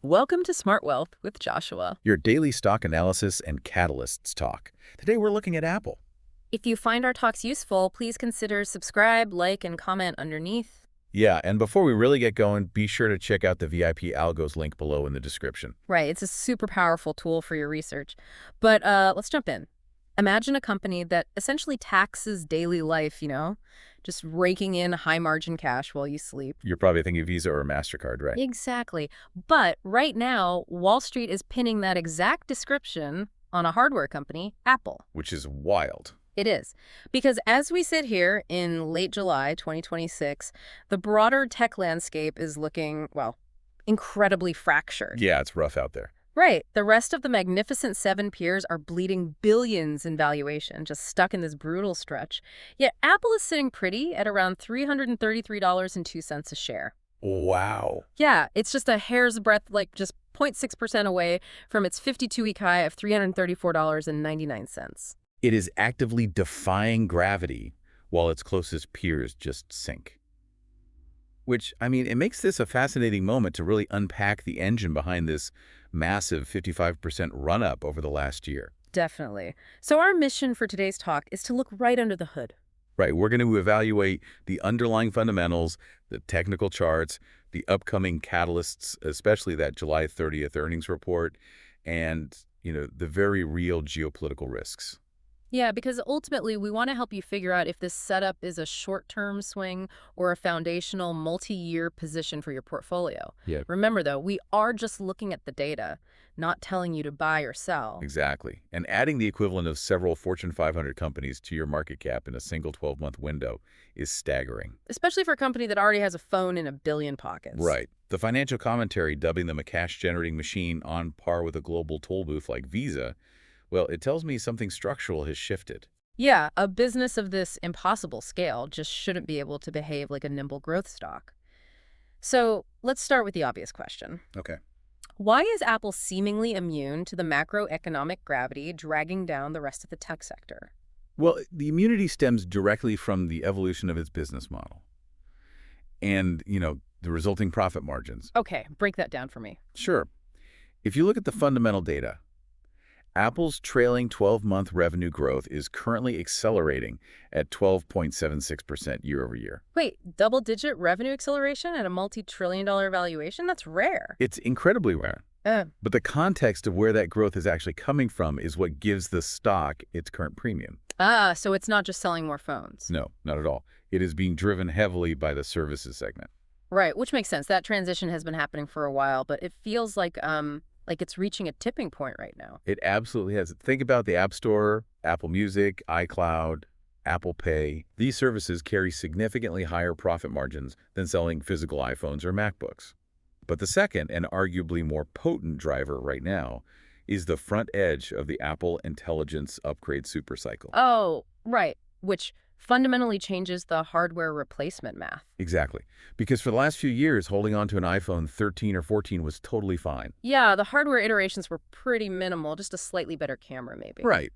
Welcome to Smart Wealth with Joshua. Your daily stock analysis and catalysts talk. Today we're looking at Apple. If you find our talks useful, please consider subscribe, like, and comment underneath. Yeah, and before we really get going, be sure to check out the VIP Algos link below in the description. Right, it's a super powerful tool for your research. But let's jump in. Imagine a company that essentially taxes daily life, just raking in high-margin cash while you sleep. You're probably thinking Visa or MasterCard, right? Exactly. But right now, Wall Street is pinning that exact description on a hardware company, Apple. Which is wild. It is. Because as we sit here in late July 2026, the broader tech landscape is looking, well, incredibly fractured. Yeah, it's rough out there. Right. The rest of the Magnificent Seven peers are bleeding billions in valuation, just stuck in this brutal stretch. Yet Apple is sitting pretty at around $333.02 a share. Wow. Yeah, it's just a hair's breadth, like just 0.6% away from its 52-week high of $334.99. It is actively defying gravity while its closest peers just sink. Which, it makes this a fascinating moment to really unpack the engine behind this massive 55% run-up over the last year. Definitely. So our mission for today's talk is to look right under the hood. Right, we're going to evaluate the underlying fundamentals, the technical charts, the upcoming catalysts, especially that July 30th earnings report, and, the very real geopolitical risks. Yeah, because ultimately we want to help you figure out if this setup is a short-term swing or a foundational multi-year position for your portfolio. Yeah. Remember, though, we are just looking at the data, not telling you to buy or sell. Exactly. And adding the equivalent of several Fortune 500 companies to your market cap in a single 12-month window is staggering. Especially for a company that already has a phone in a billion pockets. Right. The financial commentary dubbing them a cash-generating machine on par with a global toll booth like Visa, well, it tells me something structural has shifted. Yeah, a business of this impossible scale just shouldn't be able to behave like a nimble growth stock. So let's start with the obvious question. Okay. Why is Apple seemingly immune to the macroeconomic gravity dragging down the rest of the tech sector? Well, the immunity stems directly from the evolution of its business model and, the resulting profit margins. Okay, break that down for me. Sure. If you look at the fundamental data, Apple's trailing 12-month revenue growth is currently accelerating at 12.76% year over year. Wait, double-digit revenue acceleration at a multi-trillion-dollar valuation? That's rare. It's incredibly rare. But the context of where that growth is actually coming from is what gives the stock its current premium. So it's not just selling more phones. No, not at all. It is being driven heavily by the services segment. Right, which makes sense. That transition has been happening for a while, but it feels like it's reaching a tipping point right now. It absolutely has. Think about the App Store, Apple Music, iCloud, Apple Pay. These services carry significantly higher profit margins than selling physical iPhones or MacBooks. But the second and arguably more potent driver right now is the front edge of the Apple Intelligence upgrade supercycle. Oh, right, which fundamentally changes the hardware replacement math. Exactly. Because for the last few years, holding on to an iPhone 13 or 14 was totally fine. Yeah, the hardware iterations were pretty minimal, just a slightly better camera maybe. Right.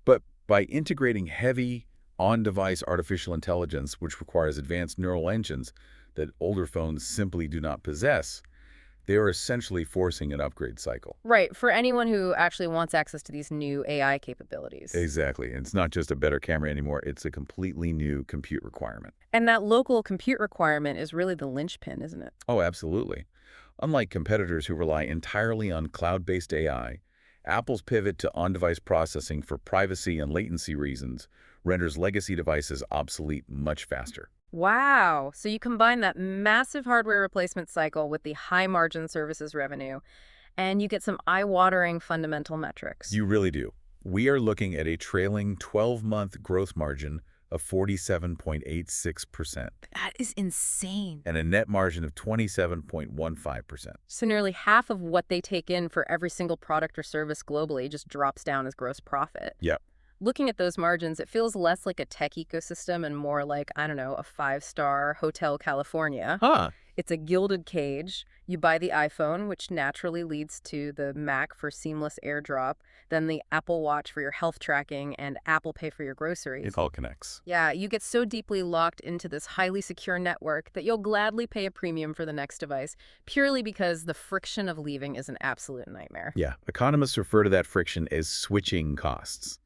But by integrating heavy, on-device artificial intelligence, which requires advanced neural engines that older phones simply do not possess, they are essentially forcing an upgrade cycle. Right, for anyone who actually wants access to these new AI capabilities. Exactly. And it's not just a better camera anymore. It's a completely new compute requirement. And that local compute requirement is really the linchpin, isn't it? Oh, absolutely. Unlike competitors who rely entirely on cloud-based AI, Apple's pivot to on-device processing for privacy and latency reasons renders legacy devices obsolete much faster. Wow. So you combine that massive hardware replacement cycle with the high margin services revenue, and you get some eye-watering fundamental metrics. You really do. We are looking at a trailing 12-month growth margin of 47.86%. That is insane. And a net margin of 27.15%. So nearly half of what they take in for every single product or service globally just drops down as gross profit. Yep. Looking at those margins, it feels less like a tech ecosystem and more like, I don't know, a five-star Hotel California. Huh. It's a gilded cage. You buy the iPhone, which naturally leads to the Mac for seamless AirDrop, then the Apple Watch for your health tracking, and Apple Pay for your It groceries. all connects. Yeah, you get so deeply locked into this highly secure network that you'll gladly pay a premium for the next device, purely because the friction of leaving is an absolute nightmare. Yeah, economists refer to that friction as switching costs,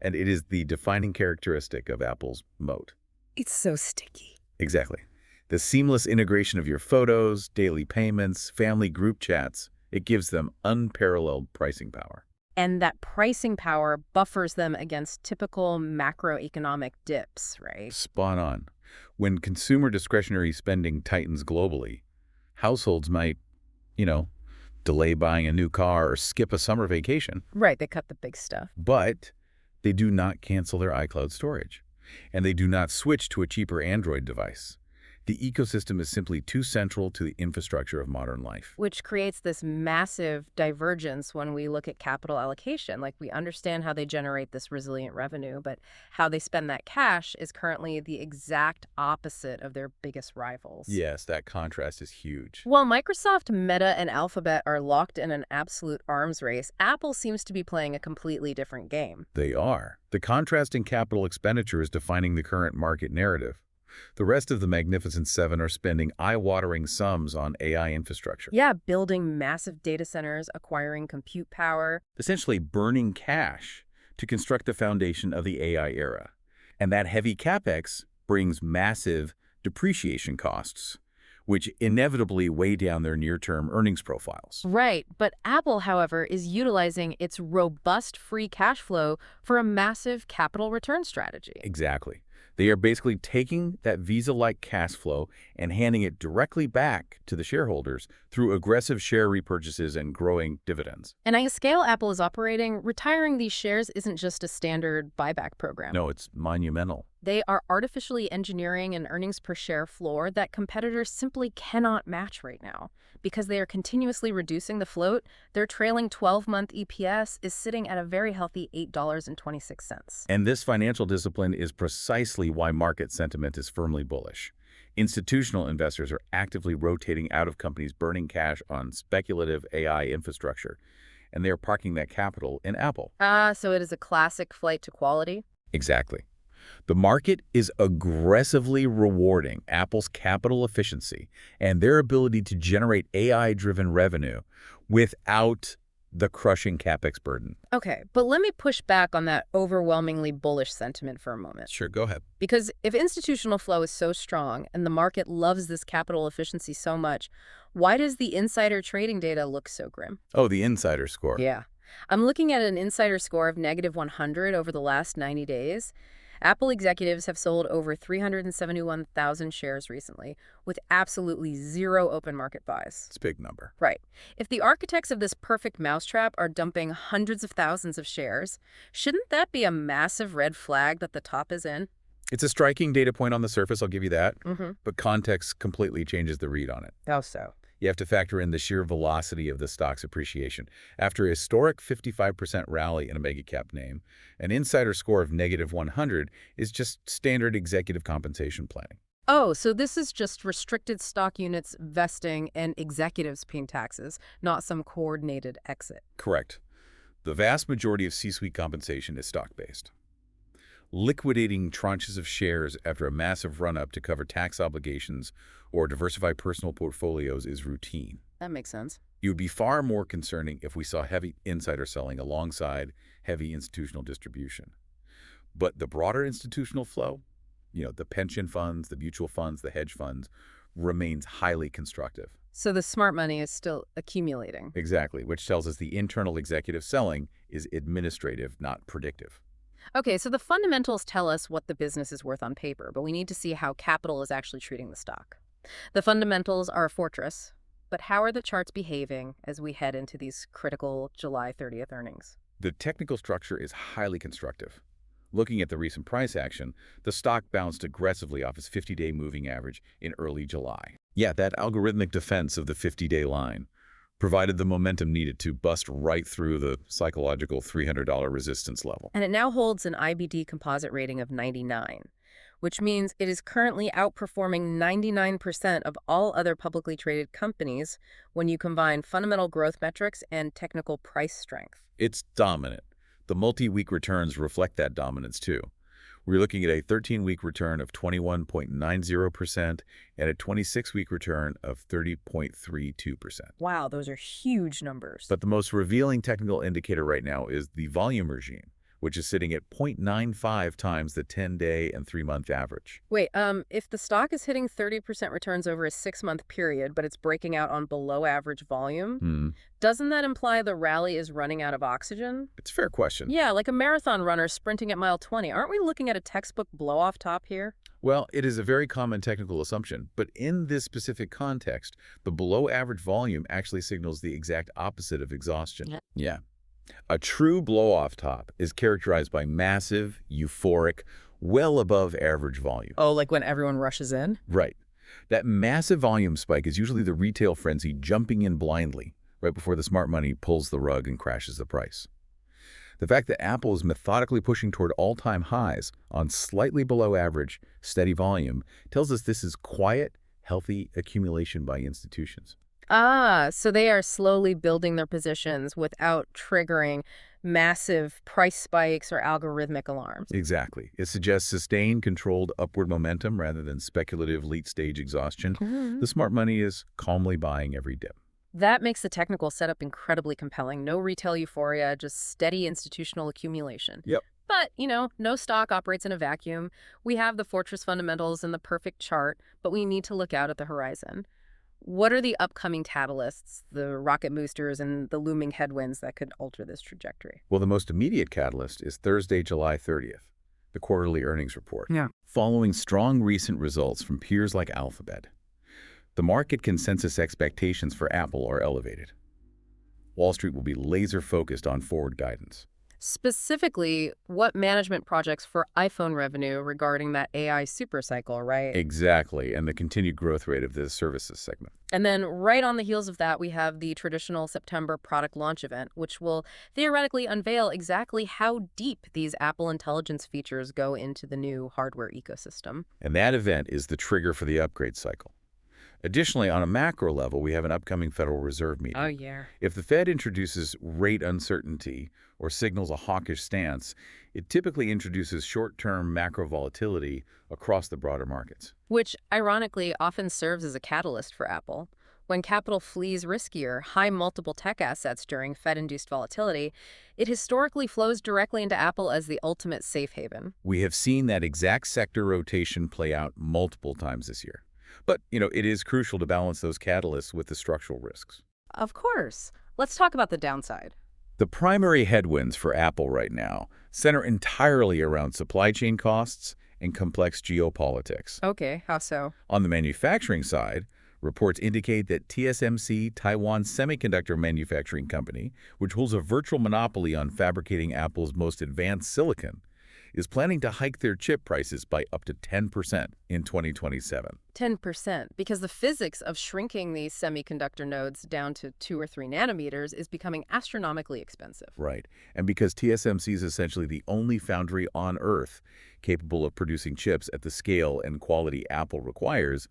and it is the defining characteristic of Apple's moat. It's so sticky. Exactly. The seamless integration of your photos, daily payments, family group chats, it gives them unparalleled pricing power. And that pricing power buffers them against typical macroeconomic dips, right? Spot on. When consumer discretionary spending tightens globally, households might, you know, delay buying a new car or skip a summer vacation, Right, they cut the big stuff. but they do not cancel their iCloud storage, and they do not switch to a cheaper Android device. The ecosystem is simply too central to the infrastructure of modern life. Which creates this massive divergence when we look at capital allocation. Like, we understand how they generate this resilient revenue, but how they spend that cash is currently the exact opposite of their biggest rivals. Yes, that contrast is huge. While Microsoft, Meta, and Alphabet are locked in an absolute arms race, Apple seems to be playing a completely different game. They are. The contrast in capital expenditure is defining the current market narrative. The rest of the Magnificent Seven are spending eye-watering sums on AI infrastructure, Yeah, building massive data centers, acquiring compute power. essentially burning cash to construct the foundation of the AI era. And that heavy capex brings massive depreciation costs, which inevitably weigh down their near-term earnings profiles. Right, but Apple, however, is utilizing its robust free cash flow for a massive capital return strategy. Exactly. They are basically taking that Visa-like cash flow and handing it directly back to the shareholders through aggressive share repurchases and growing dividends. And at the scale Apple is operating, retiring these shares isn't just a standard buyback program. No, it's monumental. They are artificially engineering an earnings per share floor that competitors simply cannot match right now. Because they are continuously reducing the float, their trailing 12-month EPS is sitting at a very healthy $8.26. And this financial discipline is precisely why market sentiment is firmly bullish. Institutional investors are actively rotating out of companies burning cash on speculative AI infrastructure, and they are parking that capital in Apple. So it is a classic flight to quality? Exactly. The market is aggressively rewarding Apple's capital efficiency and their ability to generate AI-driven revenue without the crushing capex burden. Okay, but let me push back on that overwhelmingly bullish sentiment for a moment. Sure, go ahead. Because if institutional flow is so strong and the market loves this capital efficiency so much, why does the insider trading data look so grim? Oh, the insider score. Yeah. I'm looking at an insider score of -100 over the last 90 days. Apple executives have sold over 371,000 shares recently, with absolutely zero open market buys. It's a big number. Right. If the architects of this perfect mousetrap are dumping hundreds of thousands of shares, shouldn't that be a massive red flag that the top is in? It's a striking data point on the surface, I'll give you that, Mm-hmm. but context completely changes the read on it. How so? You have to factor in the sheer velocity of the stock's appreciation. After a historic 55% rally in a mega-cap name, an insider score of -100 is just standard executive compensation planning. Oh, so this is just restricted stock units vesting and executives paying taxes, not some coordinated exit. Correct. The vast majority of C-suite compensation is stock-based. Liquidating tranches of shares after a massive run-up to cover tax obligations or diversify personal portfolios is routine. That makes sense. It would be far more concerning if we saw heavy insider selling alongside heavy institutional distribution. But the broader institutional flow, the pension funds, the mutual funds, the hedge funds, remains highly constructive. So the smart money is still accumulating. Exactly, which tells us the internal executive selling is administrative, not predictive. Okay, so the fundamentals tell us what the business is worth on paper, but we need to see how capital is actually treating the stock. The fundamentals are a fortress, but how are the charts behaving as we head into these critical July 30th earnings? The technical structure is highly constructive. Looking at the recent price action, the stock bounced aggressively off its 50-day moving average in early July. Yeah, that algorithmic defense of the 50-day line provided the momentum needed to bust right through the psychological $300 resistance level. And it now holds an IBD composite rating of 99, which means it is currently outperforming 99% of all other publicly traded companies when you combine fundamental growth metrics and technical price strength. It's dominant. The multi-week returns reflect that dominance too. We're looking at a 13-week return of 21.90% and a 26-week return of 30.32%. Wow, those are huge numbers. But the most revealing technical indicator right now is the volume regime, which is sitting at 0.95 times the 10-day and 3-month average. Wait, if the stock is hitting 30% returns over a 6-month period, but it's breaking out on below average volume, doesn't that imply the rally is running out of oxygen? It's a fair question. Yeah, like a marathon runner sprinting at mile 20. Aren't we looking at a textbook blow-off top here? Well, it is a very common technical assumption, but in this specific context, the below-average volume actually signals the exact opposite of exhaustion. Yeah. A true blow-off top is characterized by massive, euphoric, well above average volume. Oh, like when everyone rushes in? Right. That massive volume spike is usually the retail frenzy jumping in blindly right before the smart money pulls the rug and crashes the price. The fact that Apple is methodically pushing toward all-time highs on slightly below average, steady volume tells us this is quiet, healthy accumulation by institutions. Ah, so they are slowly building their positions without triggering massive price spikes or algorithmic alarms. Exactly. It suggests sustained, controlled upward momentum rather than speculative late-stage exhaustion. The smart money is calmly buying every dip. That makes the technical setup incredibly compelling. No retail euphoria, just steady institutional accumulation. Yep. But, no stock operates in a vacuum. We have the fortress fundamentals and the perfect chart, but we need to look out at the horizon. What are the upcoming catalysts, the rocket boosters, and the looming headwinds that could alter this trajectory? Well, the most immediate catalyst is Thursday, July 30th, the quarterly earnings report. Yeah. Following strong recent results from peers like Alphabet, the market consensus expectations for Apple are elevated. Wall Street will be laser-focused on forward guidance. Specifically, what management projects for iPhone revenue regarding that AI supercycle, right? Exactly, and the continued growth rate of the services segment. And then right on the heels of that, we have the traditional September product launch event, which will theoretically unveil exactly how deep these Apple Intelligence features go into the new hardware ecosystem. And that event is the trigger for the upgrade cycle. Additionally, on a macro level, we have an upcoming Federal Reserve meeting. Oh, yeah. If the Fed introduces rate uncertainty or signals a hawkish stance, it typically introduces short-term macro volatility across the broader markets. Which, ironically, often serves as a catalyst for Apple. When capital flees riskier, high multiple tech assets during Fed-induced volatility, it historically flows directly into Apple as the ultimate safe haven. We have seen that exact sector rotation play out multiple times this year. But, it is crucial to balance those catalysts with the structural risks. Of course. Let's talk about the downside. The primary headwinds for Apple right now center entirely around supply chain costs and complex geopolitics. Okay, how so? On the manufacturing side, reports indicate that TSMC, Taiwan's semiconductor manufacturing company, which holds a virtual monopoly on fabricating Apple's most advanced silicon, is planning to hike their chip prices by up to 10% in 2027. 10%, because the physics of shrinking these semiconductor nodes down to 2 or 3 nanometers is becoming astronomically expensive. Right. And because TSMC is essentially the only foundry on Earth capable of producing chips at the scale and quality Apple requires,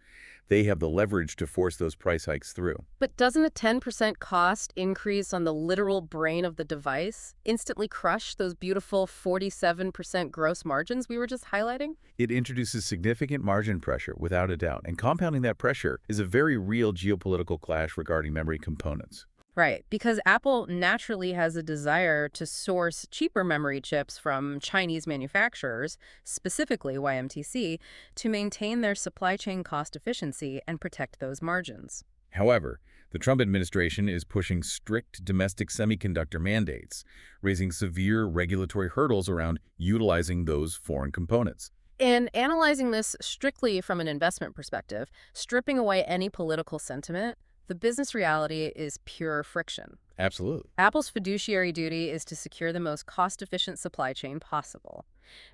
they have the leverage to force those price hikes through. But doesn't a 10% cost increase on the literal brain of the device instantly crush those beautiful 47% gross margins we were just highlighting? It introduces significant margin pressure, without a doubt, and compounding that pressure is a very real geopolitical clash regarding memory components. Right, because Apple naturally has a desire to source cheaper memory chips from Chinese manufacturers, specifically YMTC, to maintain their supply chain cost efficiency and protect those margins. However, the Trump administration is pushing strict domestic semiconductor mandates, raising severe regulatory hurdles around utilizing those foreign components. And analyzing this strictly from an investment perspective, stripping away any political sentiment, the business reality is pure friction. Absolutely. Apple's fiduciary duty is to secure the most cost-efficient supply chain possible.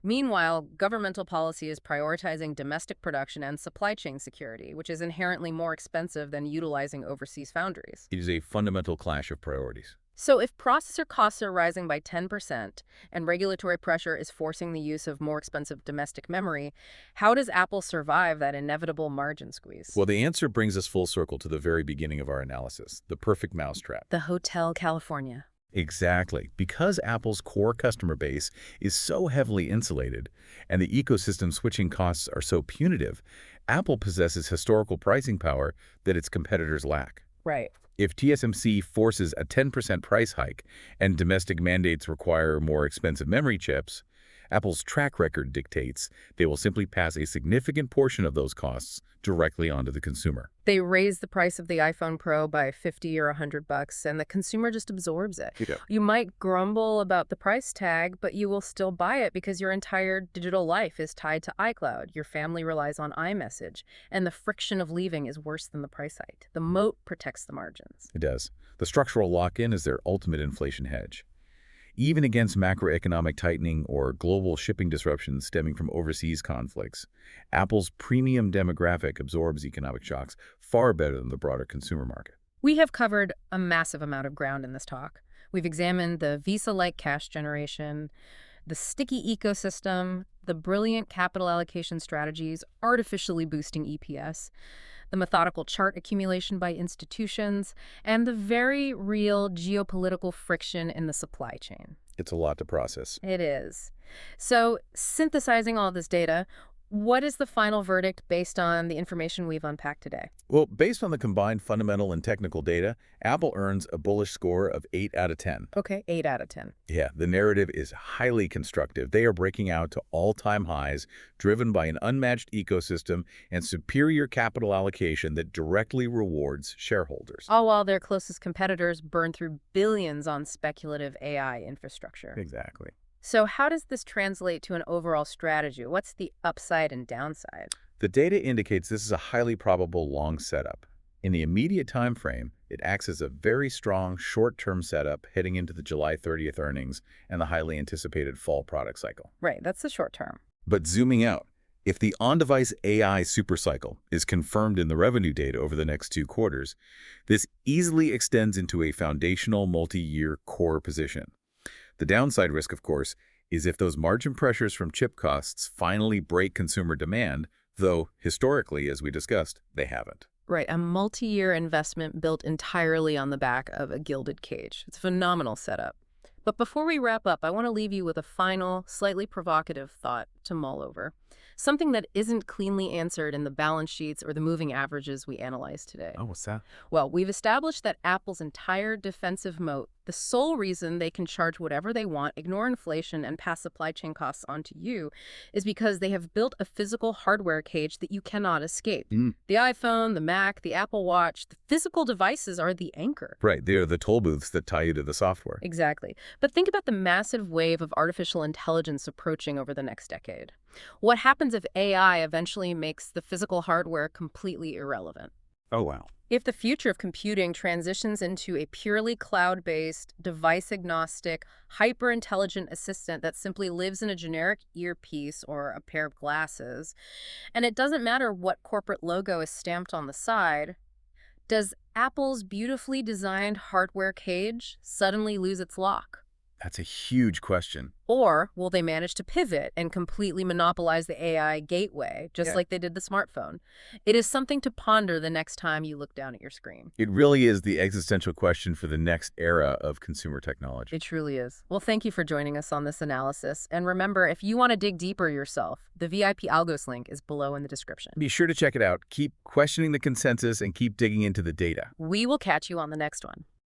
Meanwhile, governmental policy is prioritizing domestic production and supply chain security, which is inherently more expensive than utilizing overseas foundries. It is a fundamental clash of priorities. So if processor costs are rising by 10% and regulatory pressure is forcing the use of more expensive domestic memory, how does Apple survive that inevitable margin squeeze? Well, the answer brings us full circle to the very beginning of our analysis, the perfect mousetrap. The Hotel California. Exactly. Because Apple's core customer base is so heavily insulated and the ecosystem switching costs are so punitive, Apple possesses historical pricing power that its competitors lack. Right. If TSMC forces a 10% price hike and domestic mandates require more expensive memory chips, Apple's track record dictates they will simply pass a significant portion of those costs directly onto the consumer. They raise the price of the iPhone Pro by 50 or $100, and the consumer just absorbs it. Yeah. You might grumble about the price tag, but you will still buy it because your entire digital life is tied to iCloud. Your family relies on iMessage, and the friction of leaving is worse than the price hike. The moat protects the margins. It does. The structural lock-in is their ultimate inflation hedge. Even against macroeconomic tightening or global shipping disruptions stemming from overseas conflicts, Apple's premium demographic absorbs economic shocks far better than the broader consumer market. We have covered a massive amount of ground in this talk. We've examined the Visa-like cash generation, the sticky ecosystem, the brilliant capital allocation strategies artificially boosting EPS, the methodical chart accumulation by institutions, and the very real geopolitical friction in the supply chain. It's a lot to process. It is. So, synthesizing all this data, what is the final verdict based on the information we've unpacked today? Well, based on the combined fundamental and technical data, Apple earns a bullish score of 8 out of 10. Okay, 8 out of 10. Yeah, the narrative is highly constructive. They are breaking out to all-time highs, driven by an unmatched ecosystem and superior capital allocation that directly rewards shareholders. All while their closest competitors burn through billions on speculative AI infrastructure. Exactly. So how does this translate to an overall strategy? What's the upside and downside? The data indicates this is a highly probable long setup. In the immediate time frame, it acts as a very strong short-term setup heading into the July 30th earnings and the highly anticipated fall product cycle. Right, that's the short term. But zooming out, if the on-device AI supercycle is confirmed in the revenue data over the next 2 quarters, this easily extends into a foundational multi-year core position. The downside risk, of course, is if those margin pressures from chip costs finally break consumer demand, though historically, as we discussed, they haven't. Right, a multi-year investment built entirely on the back of a gilded cage. It's a phenomenal setup. But before we wrap up, I want to leave you with a final, slightly provocative thought to mull over. Something that isn't cleanly answered in the balance sheets or the moving averages we analyzed today. Oh, what's that? Well, we've established that Apple's entire defensive moat, the sole reason they can charge whatever they want, ignore inflation, and pass supply chain costs on to you, is because they have built a physical hardware cage that you cannot escape. The iPhone, the Mac, the Apple Watch, the physical devices are the anchor. Right, they are the toll booths that tie you to the software. Exactly. But think about the massive wave of artificial intelligence approaching over the next decade. What happens if AI eventually makes the physical hardware completely irrelevant? Oh, wow. If the future of computing transitions into a purely cloud-based, device-agnostic, hyper-intelligent assistant that simply lives in a generic earpiece or a pair of glasses, and it doesn't matter what corporate logo is stamped on the side, does Apple's beautifully designed hardware cage suddenly lose its lock? That's a huge question. Or will they manage to pivot and completely monopolize the AI gateway, just like they did the smartphone? It is something to ponder the next time you look down at your screen. It really is the existential question for the next era of consumer technology. It truly is. Well, thank you for joining us on this analysis. And remember, if you want to dig deeper yourself, the VIP Algos link is below in the description. Be sure to check it out. Keep questioning the consensus and keep digging into the data. We will catch you on the next one.